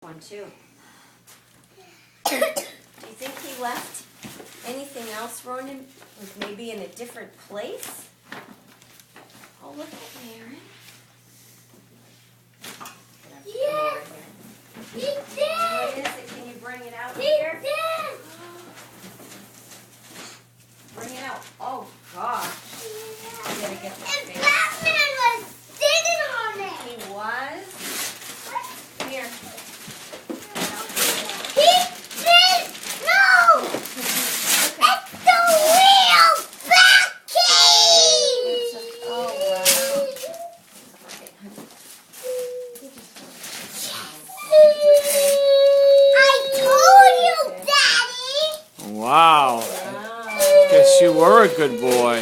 One too. Do you think he left anything else, Ronan? Like maybe in a different place? Oh, look at Aaron. Yeah. He did. What is it? Can you bring it out here? He did. Bring it out. Oh gosh. You gotta get that And face. Batman was sitting on it. He was? Here. He did. No. It's the real Batcave. Oh wow. I told you, Daddy. Wow. Wow. Guess you were a good boy.